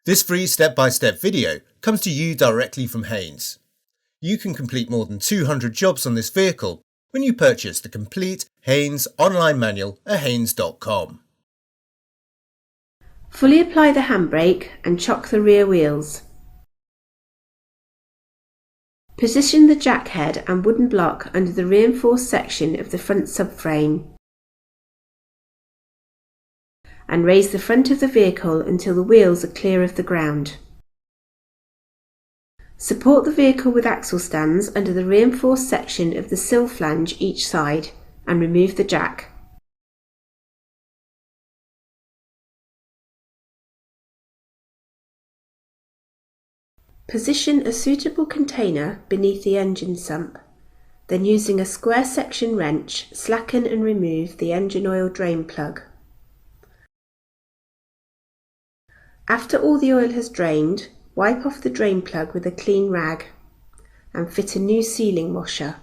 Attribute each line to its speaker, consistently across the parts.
Speaker 1: This free step-by-step video comes to you directly from Haynes. You can complete more than 200 jobs on this vehicle when you purchase the complete Haynes online manual at haynes.com.
Speaker 2: Fully apply the handbrake and chock the rear wheels. Position the jack head and wooden block under the reinforced section of the front subframe and raise the front of the vehicle until the wheels are clear of the ground. Support the vehicle with axle stands under the reinforced section of the sill flange each side and remove the jack. Position a suitable container beneath the engine sump, then using a square section wrench slacken and remove the engine oil drain plug. After all the oil has drained, wipe off the drain plug with a clean rag and fit a new sealing washer.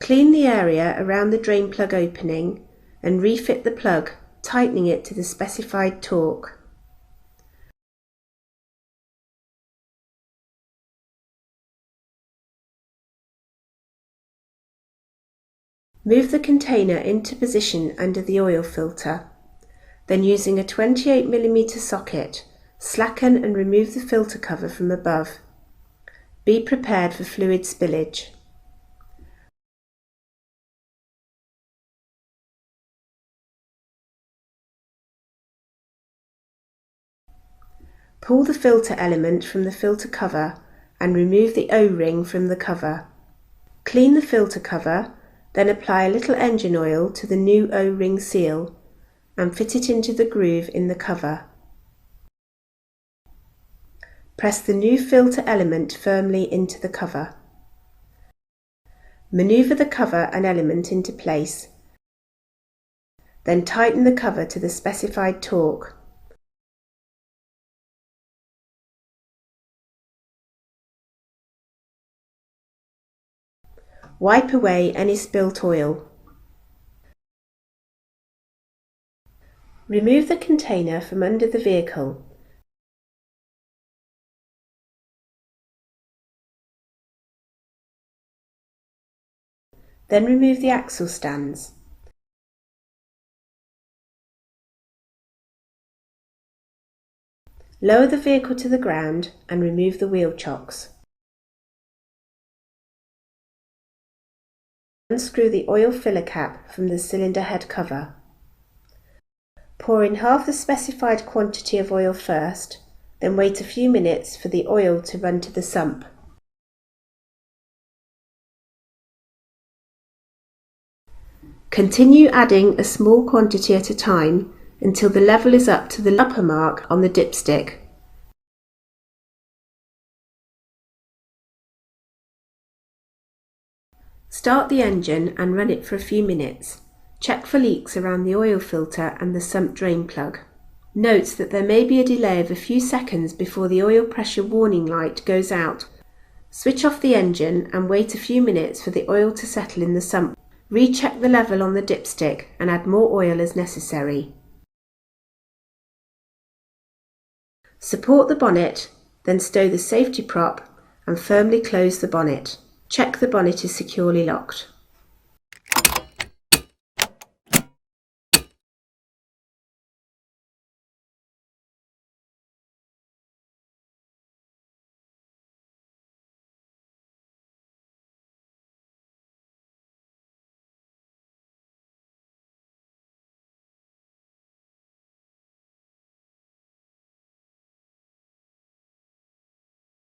Speaker 2: Clean the area around the drain plug opening and refit the plug, tightening it to the specified torque. Move the container into position under the oil filter. Then using a 28mm socket, slacken and remove the filter cover from above. Be prepared for fluid spillage. Pull the filter element from the filter cover and remove the O-ring from the cover. Clean the filter cover, then apply a little engine oil to the new O-ring seal and fit it into the groove in the cover. Press the new filter element firmly into the cover. Maneuver the cover and element into place. Then tighten the cover to the specified torque. Wipe away any spilt oil. Remove the container from under the vehicle. Then remove the axle stands. Lower the vehicle to the ground and remove the wheel chocks. Unscrew the oil filler cap from the cylinder head cover. Pour in half the specified quantity of oil first, then wait a few minutes for the oil to run to the sump. Continue adding a small quantity at a time until the level is up to the upper mark on the dipstick. Start the engine and run it for a few minutes. Check for leaks around the oil filter and the sump drain plug. Note that there may be a delay of a few seconds before the oil pressure warning light goes out. Switch off the engine and wait a few minutes for the oil to settle in the sump. Recheck the level on the dipstick and add more oil as necessary. Support the bonnet, then stow the safety prop and firmly close the bonnet. Check the bonnet is securely locked.